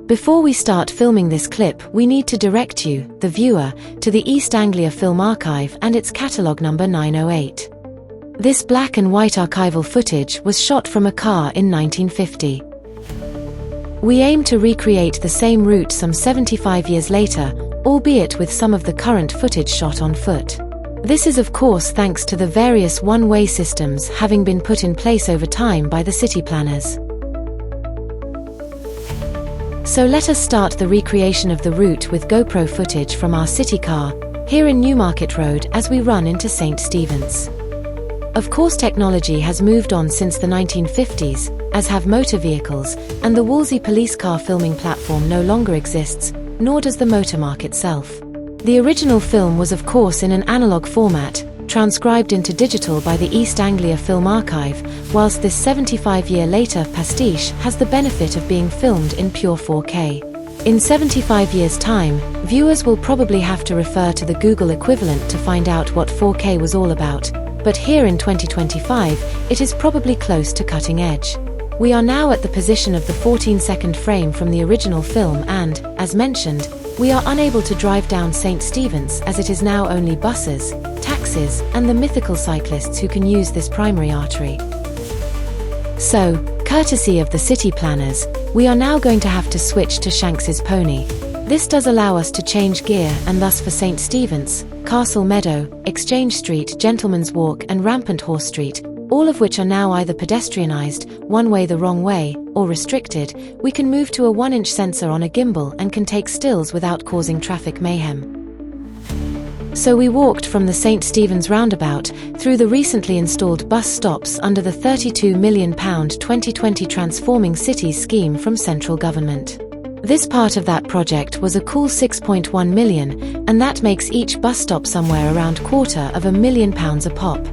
Before we start filming this clip, we need to direct you, the viewer, to the East Anglia Film Archive and its catalogue number 908. This black and white archival footage was shot from a car in 1950. We aim to recreate the same route some 75 years later, albeit with some of the current footage shot on foot. This is of course thanks to the various one-way systems having been put in place over time by the city planners. So let us start the recreation of the route with GoPro footage from our city car, here in Newmarket Road as we run into St. Stephen's. Of course technology has moved on since the 1950s, as have motor vehicles, and the Wolsey police car filming platform no longer exists, nor does the motormark itself. The original film was of course in an analogue format, transcribed into digital by the East Anglia Film Archive, whilst this 75-year-later pastiche has the benefit of being filmed in pure 4K. In 75 years' time, viewers will probably have to refer to the Google equivalent to find out what 4K was all about, but here in 2025, it is probably close to cutting edge. We are now at the position of the 14-second frame from the original film and, as mentioned, we are unable to drive down St. Stephen's as it is now only buses, taxis, and the mythical cyclists who can use this primary artery. So, courtesy of the city planners, we are now going to have to switch to Shanks's Pony. This does allow us to change gear and thus for St. Stephen's, Castle Meadow, Exchange Street, Gentleman's Walk and Rampant Horse Street, all of which are now either pedestrianised, one way the wrong way, or restricted, we can move to a 1-inch sensor on a gimbal and can take stills without causing traffic mayhem. So we walked from the St. Stephen's roundabout, through the recently installed bus stops under the £32 million 2020 Transforming Cities scheme from central government. This part of that project was a cool £6.1 million, and that makes each bus stop somewhere around £250,000 a pop.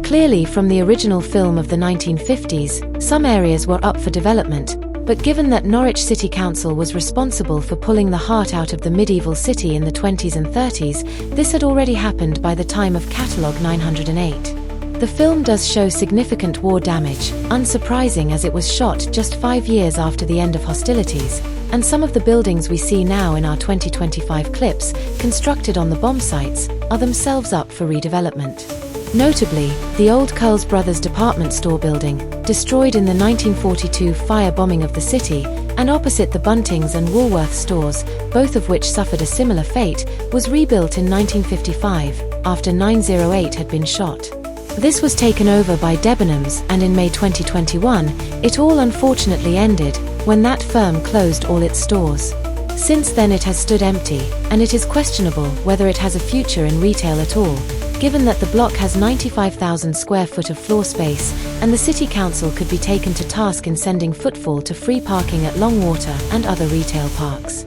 Clearly from the original film of the 1950s, some areas were up for development, but given that Norwich City Council was responsible for pulling the heart out of the medieval city in the 20s and 30s, this had already happened by the time of catalogue 908. The film does show significant war damage, unsurprising as it was shot just 5 years after the end of hostilities, and some of the buildings we see now in our 2025 clips, constructed on the bomb sites, are themselves up for redevelopment. Notably, the old Curls Brothers department store building, destroyed in the 1942 fire bombing of the city, and opposite the Buntings and Woolworth stores, both of which suffered a similar fate, was rebuilt in 1955, after 908 had been shot. This was taken over by Debenhams, and in May 2021, it all unfortunately ended, when that firm closed all its stores. Since then it has stood empty, and it is questionable whether it has a future in retail at all, given that the block has 95,000 square foot of floor space, and the City Council could be taken to task in sending footfall to free parking at Longwater and other retail parks.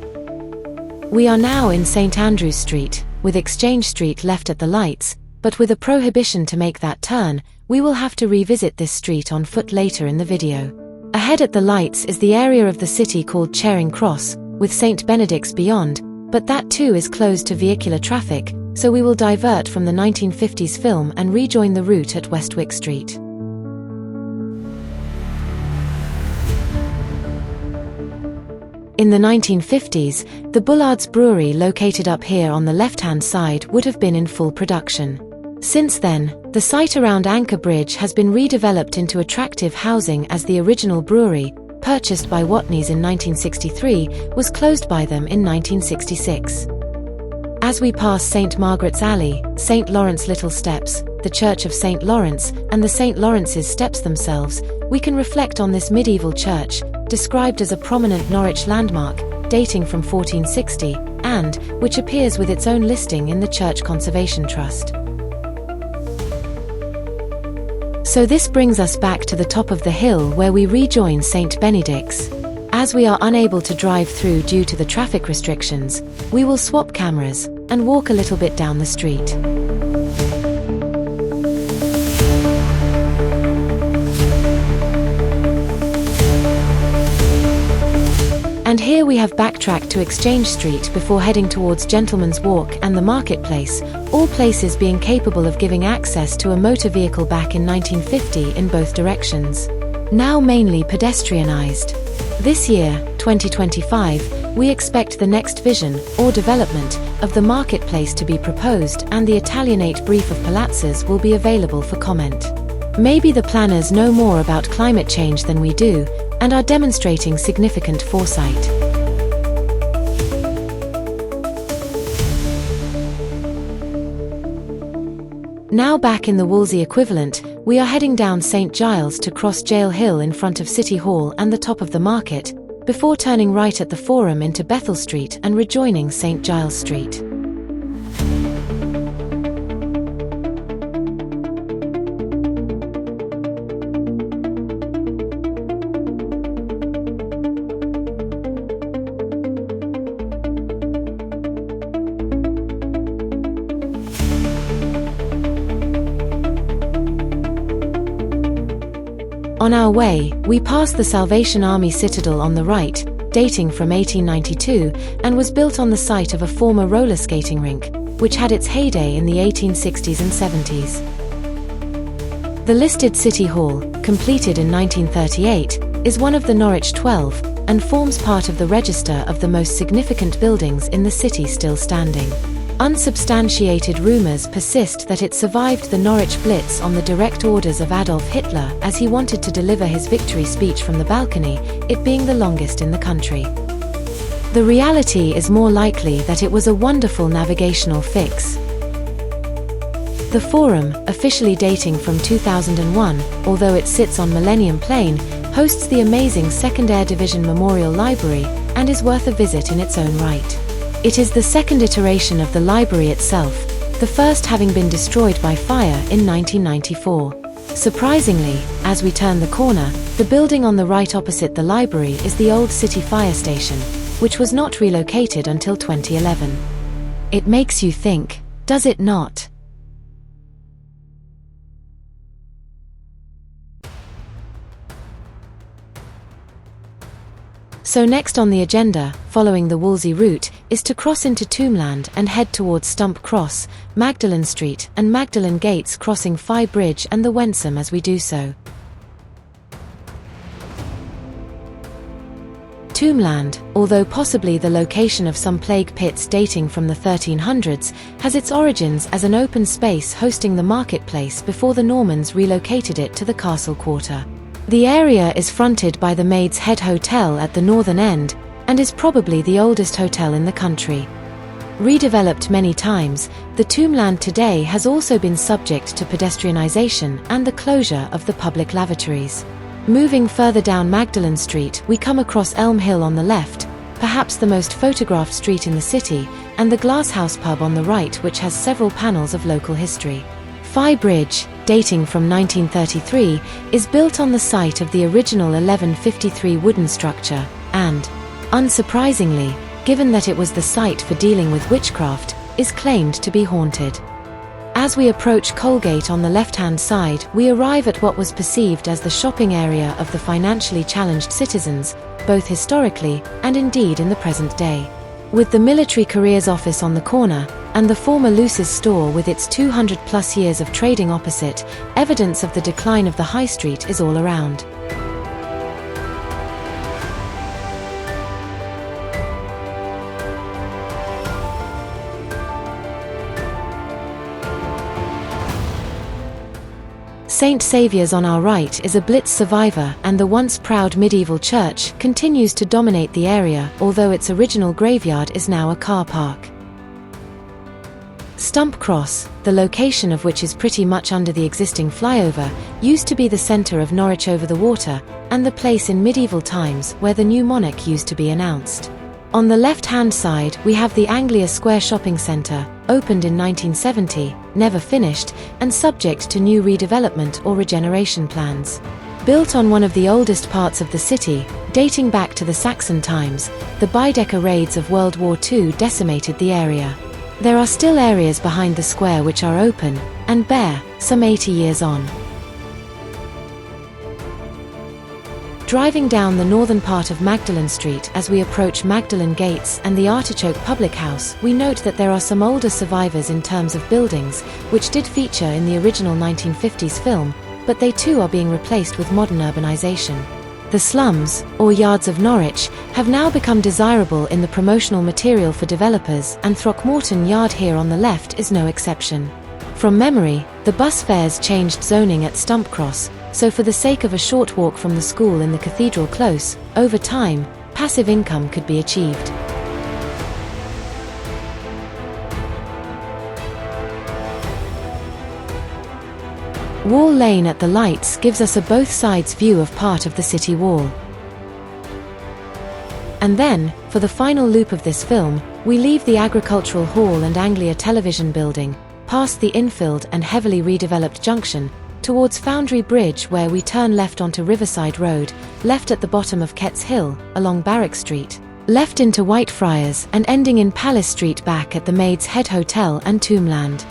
We are now in St. Andrew's Street, with Exchange Street left at the lights, but with a prohibition to make that turn, we will have to revisit this street on foot later in the video. Ahead at the lights is the area of the city called Charing Cross, with St. Benedict's beyond, but that too is closed to vehicular traffic, so we will divert from the 1950s film and rejoin the route at Westwick Street. In the 1950s, the Bullard's Brewery located up here on the left-hand side would have been in full production. Since then, the site around Anchor Bridge has been redeveloped into attractive housing as the original brewery, purchased by Watneys in 1963, was closed by them in 1966. As we pass St. Margaret's Alley, St. Lawrence Little Steps, the Church of St. Lawrence, and the St. Lawrence's Steps themselves, we can reflect on this medieval church, described as a prominent Norwich landmark, dating from 1460, and which appears with its own listing in the Church Conservation Trust. So this brings us back to the top of the hill where we rejoin St. Benedict's. As we are unable to drive through due to the traffic restrictions, we will swap cameras and walk a little bit down the street. And here we have backtracked to Exchange Street before heading towards Gentleman's Walk and the Marketplace, all places being capable of giving access to a motor vehicle back in 1950 in both directions. Now mainly pedestrianised. This year, 2025, We expect the next vision, or development, of the marketplace to be proposed, and the Italianate brief of palazzas will be available for comment. Maybe the planners know more about climate change than we do, and are demonstrating significant foresight. Now back in the Wolsey equivalent, we are heading down St Giles to cross Jail Hill in front of City Hall and the top of the market, before turning right at the Forum into Bethel Street and rejoining St Giles Street. On our way, we passed the Salvation Army Citadel on the right, dating from 1892, and was built on the site of a former roller skating rink, which had its heyday in the 1860s and 70s. The listed City Hall, completed in 1938, is one of the Norwich 12, and forms part of the register of the most significant buildings in the city still standing. Unsubstantiated rumors persist that it survived the Norwich Blitz on the direct orders of Adolf Hitler as he wanted to deliver his victory speech from the balcony, it being the longest in the country. The reality is more likely that it was a wonderful navigational fix. The Forum, officially dating from 2001, although it sits on Millennium Plain, hosts the amazing 2nd Air Division Memorial Library, and is worth a visit in its own right. It is the second iteration of the library itself, the first having been destroyed by fire in 1994. Surprisingly, as we turn the corner, the building on the right opposite the library is the old city fire station, which was not relocated until 2011. It makes you think, does it not? So next on the agenda, following the Wolsey route, is to cross into Tombland and head towards Stump Cross, Magdalen Street and Magdalen Gates, crossing Fye Bridge and the Wensum as we do so. Tombland, although possibly the location of some plague pits dating from the 1300s, has its origins as an open space hosting the marketplace before the Normans relocated it to the castle quarter. The area is fronted by the Maid's Head Hotel at the northern end, and is probably the oldest hotel in the country. Redeveloped many times, the Tombland today has also been subject to pedestrianisation and the closure of the public lavatories. Moving further down Magdalen Street, we come across Elm Hill on the left, perhaps the most photographed street in the city, and the Glasshouse pub on the right, which has several panels of local history. Fye Bridge, dating from 1933, is built on the site of the original 1153 wooden structure, and, unsurprisingly, given that it was the site for dealing with witchcraft, is claimed to be haunted. As we approach Colgate on the left-hand side, we arrive at what was perceived as the shopping area of the financially challenged citizens, both historically and indeed in the present day. With the Military Careers Office on the corner, and the former Luce's store with its 200-plus years of trading opposite, evidence of the decline of the high street is all around. St Saviour's on our right is a Blitz survivor, and the once proud medieval church continues to dominate the area, although its original graveyard is now a car park. Stump Cross, the location of which is pretty much under the existing flyover, used to be the centre of Norwich over the water, and the place in medieval times where the new monarch used to be announced. On the left-hand side we have the Anglia Square Shopping Centre, opened in 1970, never finished, and subject to new redevelopment or regeneration plans. Built on one of the oldest parts of the city, dating back to the Saxon times, the Baedeker raids of World War II decimated the area. There are still areas behind the square which are open, and bare, some 80 years on. Driving down the northern part of Magdalen Street as we approach Magdalen Gates and the Artichoke Public House, we note that there are some older survivors in terms of buildings, which did feature in the original 1950s film, but they too are being replaced with modern urbanization. The slums, or yards of Norwich, have now become desirable in the promotional material for developers, and Throckmorton Yard here on the left is no exception. From memory, the bus fares changed zoning at Stumpcross, so for the sake of a short walk from the school in the Cathedral Close, over time, passive income could be achieved. Wall Lane at the lights gives us a both sides view of part of the city wall. And then, for the final loop of this film, we leave the Agricultural Hall and Anglia Television building, past the infilled and heavily redeveloped junction, towards Foundry Bridge, where we turn left onto Riverside Road, left at the bottom of Ketts Hill, along Barrack Street, left into Whitefriars, and ending in Palace Street back at the Maid's Head Hotel and Tombland.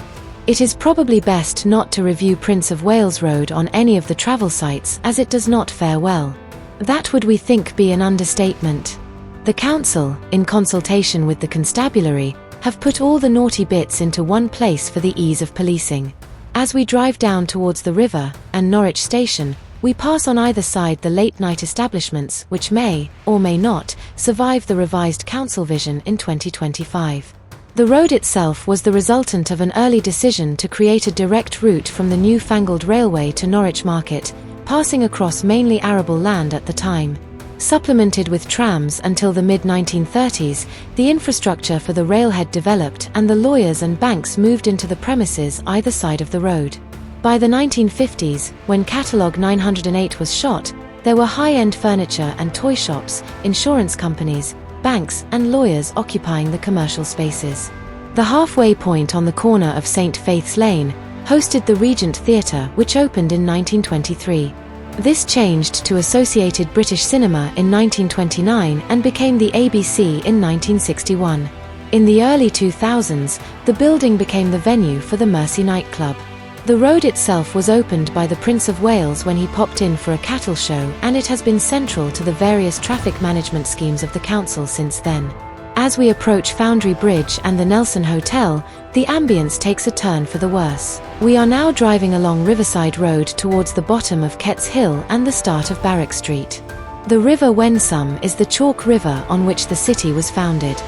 It is probably best not to review Prince of Wales Road on any of the travel sites, as it does not fare well. That would, we think, be an understatement. The council, in consultation with the constabulary, have put all the naughty bits into one place for the ease of policing. As we drive down towards the river and Norwich Station, we pass on either side the late-night establishments which may, or may not, survive the revised council vision in 2025. The road itself was the resultant of an early decision to create a direct route from the newfangled railway to Norwich Market, passing across mainly arable land at the time. Supplemented with trams until the mid-1930s, the infrastructure for the railhead developed and the lawyers and banks moved into the premises either side of the road. By the 1950s, when Catalogue 908 was shot, there were high-end furniture and toy shops, insurance companies, banks and lawyers occupying the commercial spaces. The halfway point on the corner of St. Faith's Lane hosted the Regent Theatre, which opened in 1923. This changed to Associated British Cinema in 1929 and became the ABC in 1961. In the early 2000s, the building became the venue for the Mersey nightclub. The road itself was opened by the Prince of Wales when he popped in for a cattle show, and it has been central to the various traffic management schemes of the council since then. As we approach Foundry Bridge and the Nelson Hotel, the ambience takes a turn for the worse. We are now driving along Riverside Road towards the bottom of Ketts Hill and the start of Barrack Street. The River Wensum is the chalk river on which the city was founded.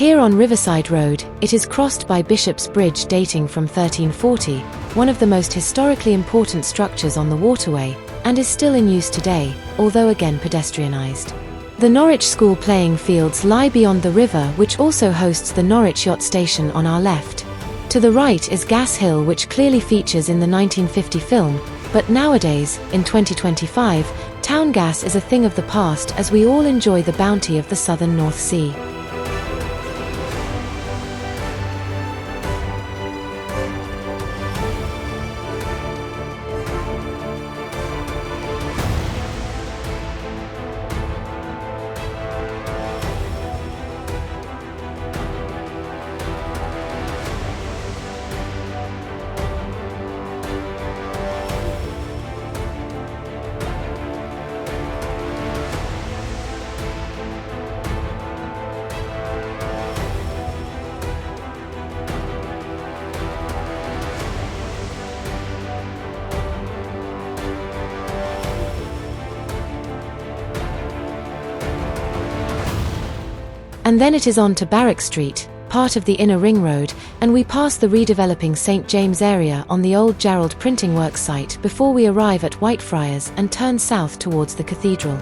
Here on Riverside Road, it is crossed by Bishop's Bridge dating from 1340, one of the most historically important structures on the waterway, and is still in use today, although again pedestrianised. The Norwich School playing fields lie beyond the river, which also hosts the Norwich Yacht Station on our left. To the right is Gas Hill, which clearly features in the 1950 film, but nowadays, in 2025, town gas is a thing of the past as we all enjoy the bounty of the southern North Sea. And then it is on to Barrack Street, part of the Inner Ring Road, and we pass the redeveloping St. James area on the old Gerald Printing Works site before we arrive at Whitefriars and turn south towards the cathedral.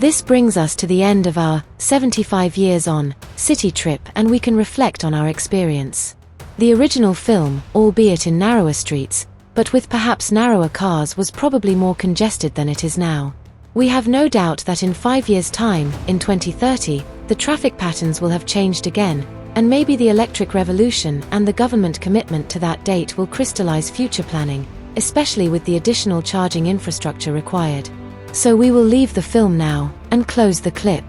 This brings us to the end of our 75 years on city trip, and we can reflect on our experience. The original film, albeit in narrower streets, but with perhaps narrower cars, was probably more congested than it is now. We have no doubt that in 5 years' time, in 2030, the traffic patterns will have changed again, and maybe the electric revolution and the government commitment to that date will crystallize future planning, especially with the additional charging infrastructure required. So we will leave the film now, and close the clip.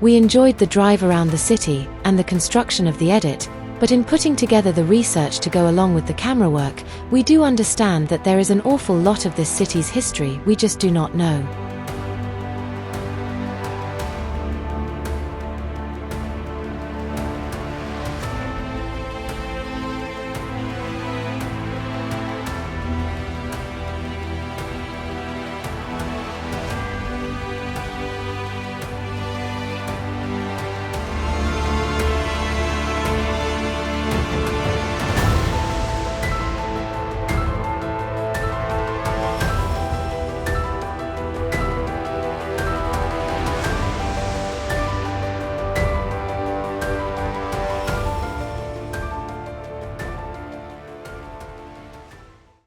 We enjoyed the drive around the city, and the construction of the edit, but in putting together the research to go along with the camera work, we do understand that there is an awful lot of this city's history we just do not know.